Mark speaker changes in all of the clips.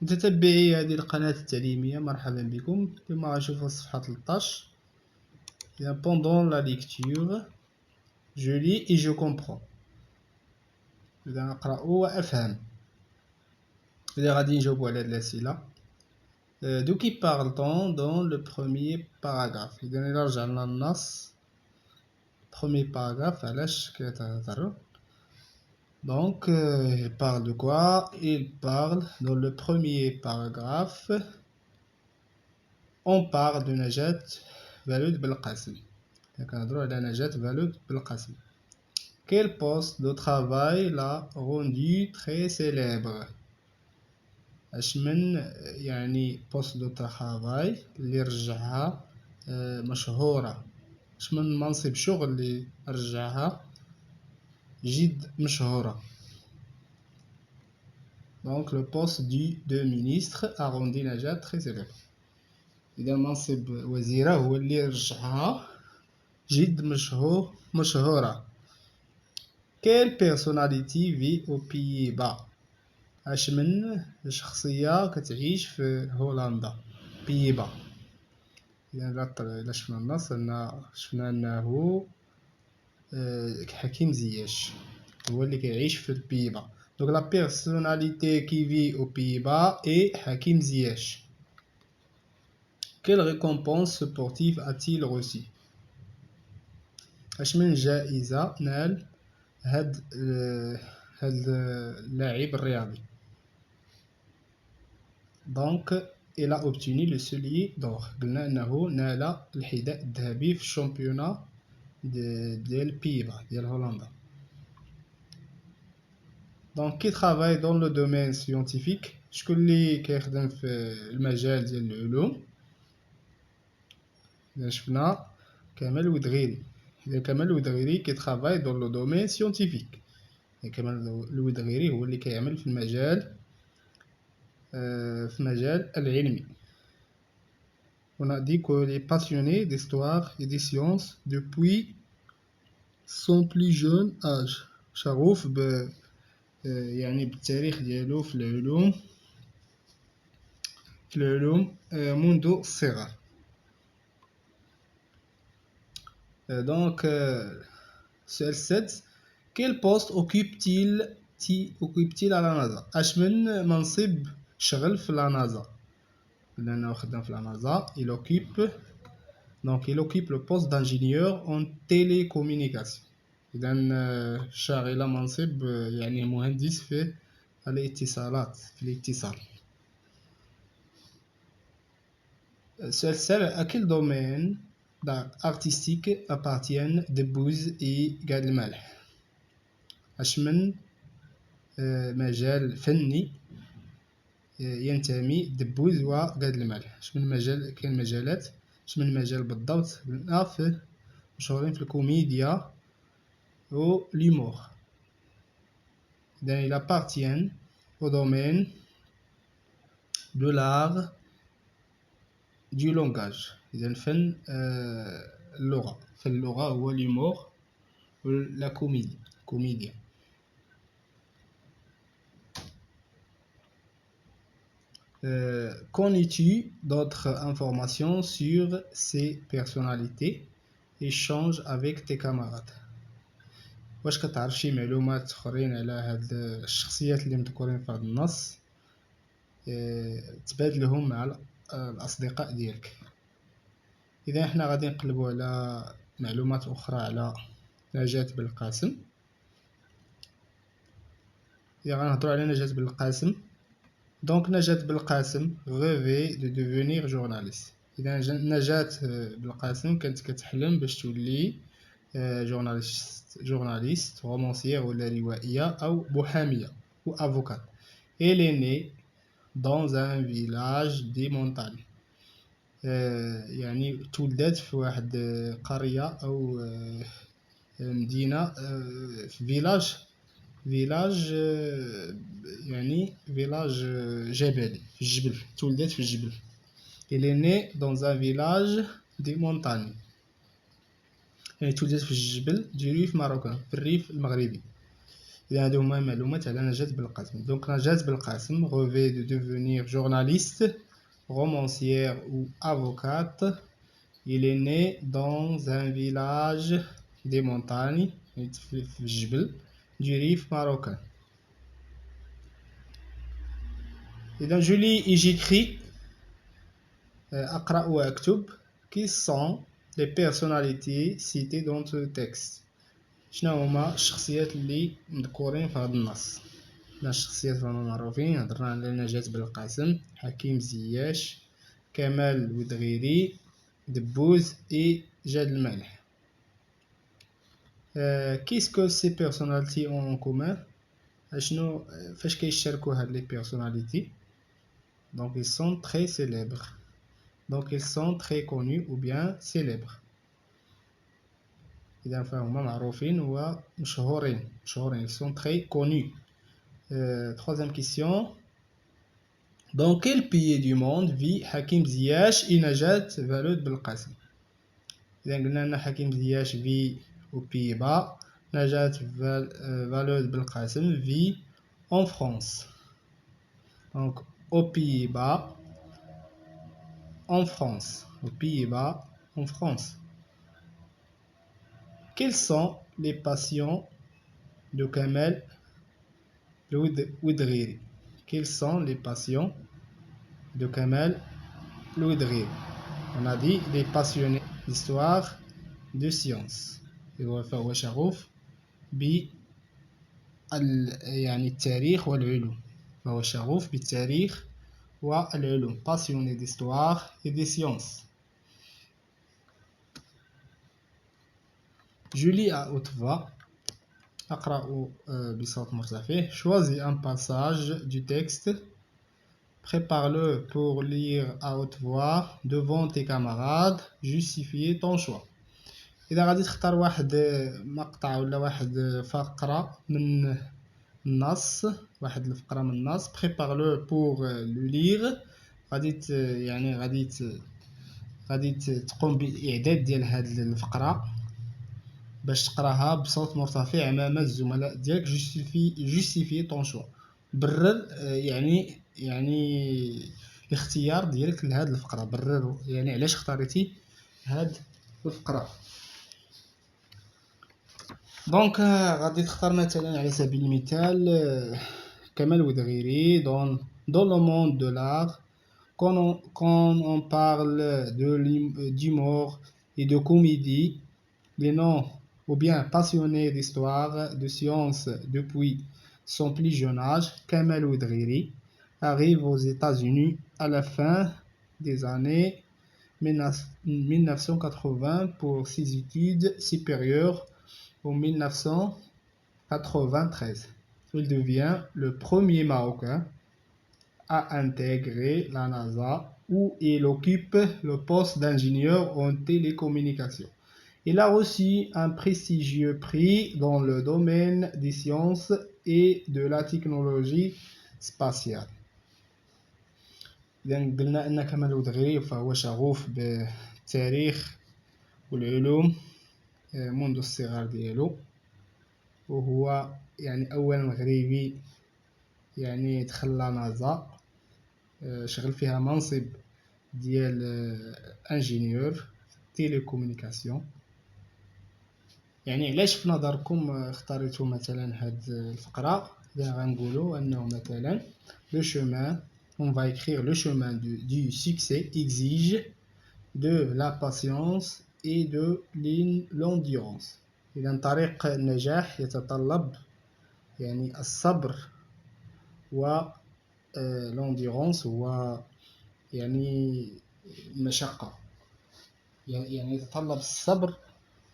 Speaker 1: متتبعي هذه القناة التعليمية، مرحبا بكم. اليوم غنشوفو الصفحة 13. Pendant la lecture je lis et je comprends. إذا نقرأ وأفهم. إذا غادي نجاوبو على هاد الأسئلة. De qui parle-t-on dans le premier paragraphe؟ إذا إلا رجعنا للنص premier paragraphe علاش كيتهضر. Donc il parle de quoi? Il parle dans le premier paragraphe. On parle de Najat Valud Belkacem. كنهضروا على نجاة فالود بالقاسم. Quel poste de travail l'a rendu très célèbre؟ اش من يعني poste de travail اللي رجعها مشهورة؟ اش من منصب شغل اللي رجعها جد مشهورة؟ Donc le poste de ministre a rendu Najat très célèbre. إذا منصب وزيرة هو اللي رجعها جد مشهورة. Quelle personnalité vit aux Pays-Bas؟ اش من شخصية كتعيش في هولندا بيبا. إذا شفنا النص شفنا أنه حكيم زياش هو اللي كيعيش في البيبا. Donc la personnalité qui vit aux Pays-Bas est Hakim Ziyech. Quelle récompense sportive a-t-il reçu؟ اش من جائزة نال هاد اللاعب الرياضي. Donc il a obtenu le soulier d'or. قلنا انه نال الحذاء الذهبي في الشامبيونا ديال بيبا ديال هولندا. Donc qui travaille dans le domaine scientifique؟ شكون اللي كيخدم في المجال ديال العلوم؟ شفنا كمال الودغيري. إذا كمال الودغيري كيترافاي dans le domaine scientifique. كمال الودغيري هو اللي كيعمل في المجال العلمي. On a dit qu'il est passionné d'histoire et des sciences depuis son plus jeune âge. شغوف يعني بالتاريخ ديالو في العلوم منذ الصغر. Donc سؤال السادس. Quel poste occupe-t-il à la NASA؟ اش من منصب شغل في la NASA؟ لأنه خدام في la NASA. Il occupe le poste d'ingénieur en télécommunication. إذا شاغل منصب يعني مهندس في الاتصالات في الاتصال. السؤال السابع. À quel domaine artistique appartiennent Debbouze et Gad Elmaleh؟ اش من مجال فني ينتمي دبوز وغاد المالح؟ اش من مجال كاين مجالات اش من مجال بالضبط؟ قلنا في مشهورين في الكوميديا و l'humour. إذا il appartient au domaine de l'art du langage. إذا الفن اللغة فاللغة هو l'humour و la comédie. Connais-tu d'autres informations sur ces personnalités? Échange avec tes camarades. واش كتعرف شي معلومات اخرين على هاد الشخصيات اللي مذكورين في هذا النص؟ تبادلهم مع الاصدقاء ديالك. اذا احنا غادي نقلبوا على معلومات اخرى على نجاة بالقاسم. اذا غنهضروا على نجاة بالقاسم. Donc نجاة بالقاسم rêvait de devenir journaliste. إذا نجاة بالقاسم كانت كتحلم باش تولي journaliste romancière ولا روائية أو محامية ou avocate. Elle est née dans un village des montagnes. يعني تولدت في واحد قرية أو مدينة في فيلاج يعني فيلاج جبلي في الجبل. تولدت في الجبل. Elle est née dans un village des montagnes. يعني تولدت في الجبل du Rif marocain في الريف المغربي. إذا هادو هما معلومات على نجاة بلقاسم. دونك نجاة بلقاسم rêvait de devenir journaliste, romancière ou avocate. Il est né dans un village des montagnes في الجبل du Rif marocain. إذا je lis et j'écris أقرأ وأكتب. Qui sont les personnalités citées dans ce texte؟ شنو هما الشخصيات اللي مذكورين في هذا النص؟ الشخصيات هما معروفين. هضرنا على نجاة بلقاسم، حكيم زياش، كمال ودغيري، دبوز et جاد المالح. Qu'est-ce que ces personnalités ont en commun؟ شنو فاش كيشاركوا هاد لي personnalités؟ Donc ils sont très célèbres. Donc ils sont très connus ou bien célèbres. إذا فهما معروفين ومشهورين. Ils sont très connus. Troisième question. Dans quel pays du monde vit Hakim Ziyach et Najat Valoud Belqasem? إذا قلنا أن حكيم زياش vit aux Pays-Bas, Najat Valoud Belqasem vit en France. Donc aux Pays-Bas, en France. Aux Pays-Bas, en France. Quelles sont les passions de Kamel Louidriri? Quelles sont les passions de Kamel Louidriri? On a dit les passionnés d'histoire, de science. فهو شغوف يعني التاريخ والعلوم. فهو شغوف بالتاريخ والعلوم. Passionné d'histoire et des sciences. Je lis à haute voix. أقرأ بصوت مرتفع. Choisis un passage du texte. Prépare-le pour lire à haute voix devant tes camarades. Justifier ton choix. إذا غادي تختار واحد مقطع ولا واحد فقرة من النص، واحد الفقرة من النص، prépare-le pour le lire. غادي تقوم بإعداد ديال هاد الفقرة باش تقراها بصوت مرتفع امام الزملاء ديالك. جوستيفي طون شوا. برر يعني الاختيار ديالك لهاد الفقره. برر يعني علاش اختاريتي هاد الفقره. دونك غادي تختار مثلا على سبيل المثال كمال ودغيري dans le monde de l'art quand on parle d'humour et de comédie, les noms ou bien passionné d'histoire, de science depuis son plus jeune âge, Kamel Ouedriri arrive aux États-Unis à la fin des années 1980 pour ses études supérieures. En 1993, il devient le premier Marocain à intégrer la NASA où il occupe le poste d'ingénieur en télécommunications. Il a reçu un prestigieux prix dans le domaine des sciences et de la technologie spatiale. إذا قلنا أن كمال ودغيري فهو شغوف بالتاريخ والعلوم منذ الصغر ديالو، وهو يعني أول مغربي يعني دخل لا نازا، شغل فيها منصب ديال انجينيور تيليكومونيكاسيون. يعني علاش في نظركم اختاريتوا مثلا هاد الفقره؟ اذا غنقولوا انه مثلا le chemin, on va écrire le chemin du succès exige de la patience et de l'endurance. اذا طريق النجاح يتطلب يعني الصبر و l'endurance هو يعني المشقة، يعني يتطلب الصبر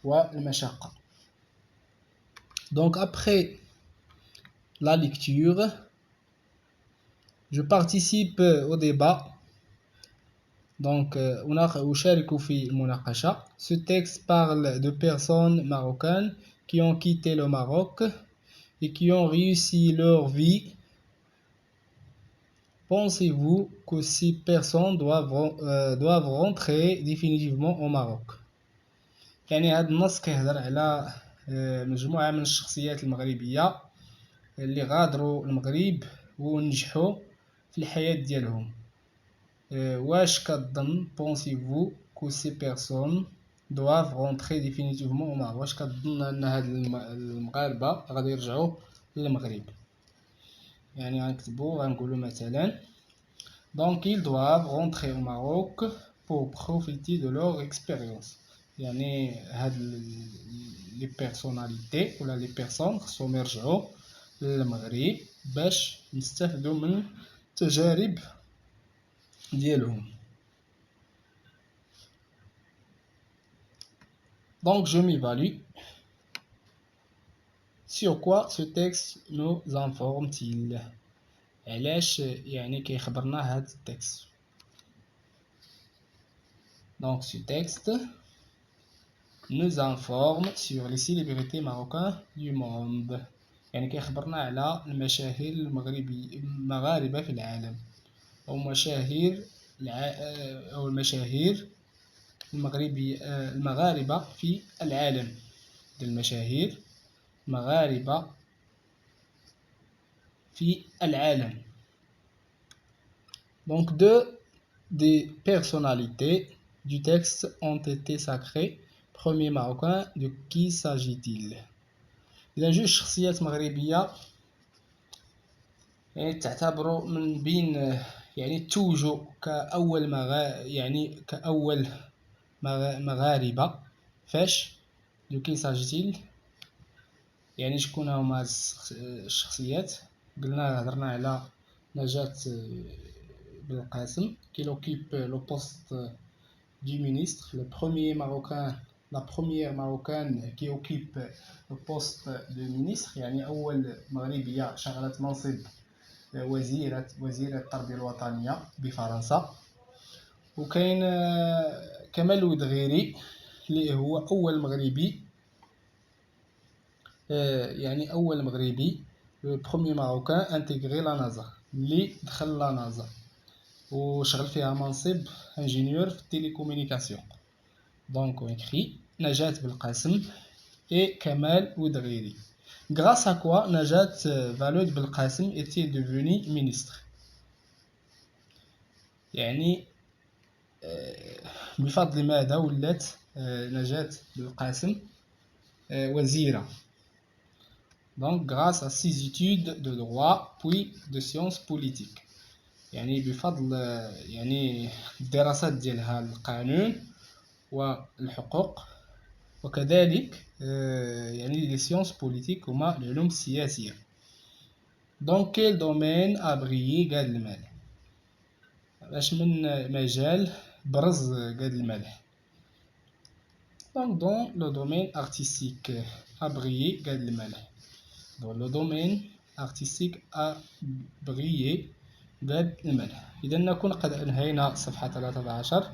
Speaker 1: والمشقة. Donc après la lecture, je participe au débat. Donc أشارك في المناقشة. Ce texte parle de personnes marocaines qui ont quitté le Maroc et qui ont réussi leur vie. Pensez-vous que ces personnes doivent rentrer définitivement au Maroc؟ يعني هذا النص كيهضر على مجموعة من الشخصيات المغربية اللي غادروا المغرب ونجحوا في الحياة ديالهم. واش كتظن pensez-vous que ces personnes doivent rentrer définitivement au Maroc؟ واش كتظن ان هاد المغاربة غادي يرجعوا للمغرب؟ يعني غنقولوا مثلا donc ils doivent rentrer au Maroc pour profiter de leur expérience. يعني هاد les personnalités ولا les personnes خصهم يرجعوا للمغرب باش نستافدوا من التجارب ديالهم. Donc je m'évalue. Sur quoi ce texte nous informe-t-il؟ علاش يعني كيخبرنا هاد التكست؟ Donc ce texte nous informe sur les célébrités marocaines du monde. يعني كيخبرنا على المشاهير المغاربة في العالم، أو المشاهير المغاربة في العالم. المشاهير مغاربة في العالم. Donc des personnalités du texte ont été sacrées. Premier marocain, de qui s'agit-il؟ إذا جوج شخصيات مغربية يعني تعتبر من بين يعني توجوا كأول مغاربة. فاش de qui s'agit-il؟ يعني شكون هما الشخصيات؟ قلنا هضرنا على نجاة بالقاسم qui occupe le poste du ministre, la première marocaine qui occupe le poste de ministre، يعني أول مغربية شغلت منصب وزيرة التربية الوطنية بفرنسا. وكاين كمال ودغيري اللي هو أول مغربي، يعني أول مغربي premier marocain intégré la NASA، اللي دخل لا نازا وشغل فيها منصب ingénieur في التيليكومونيكاسيون. Donc on écrit Najat Belkacem et Kamal Oudghiri. Grâce à quoi Najat Valod Belkacem était devenu ministre؟ يعني بفضل ماذا ولات نجاة بالقاسم وزيرة؟ Donc grâce à ses études de droit puis de sciences politiques. يعني بفضل يعني الدراسات ديالها القانون والحقوق، وكذلك يعني les sciences politiques هما العلوم السياسية. Dans quel domaine a brillé Gad Elmaleh؟ باش من مجال برز Gad Elmaleh؟ Donc dans le domaine artistique a brillé Gad Elmaleh. Dans le domaine artistique a brillé Gad Elmaleh. إذا نكون قد أنهينا صفحة 13.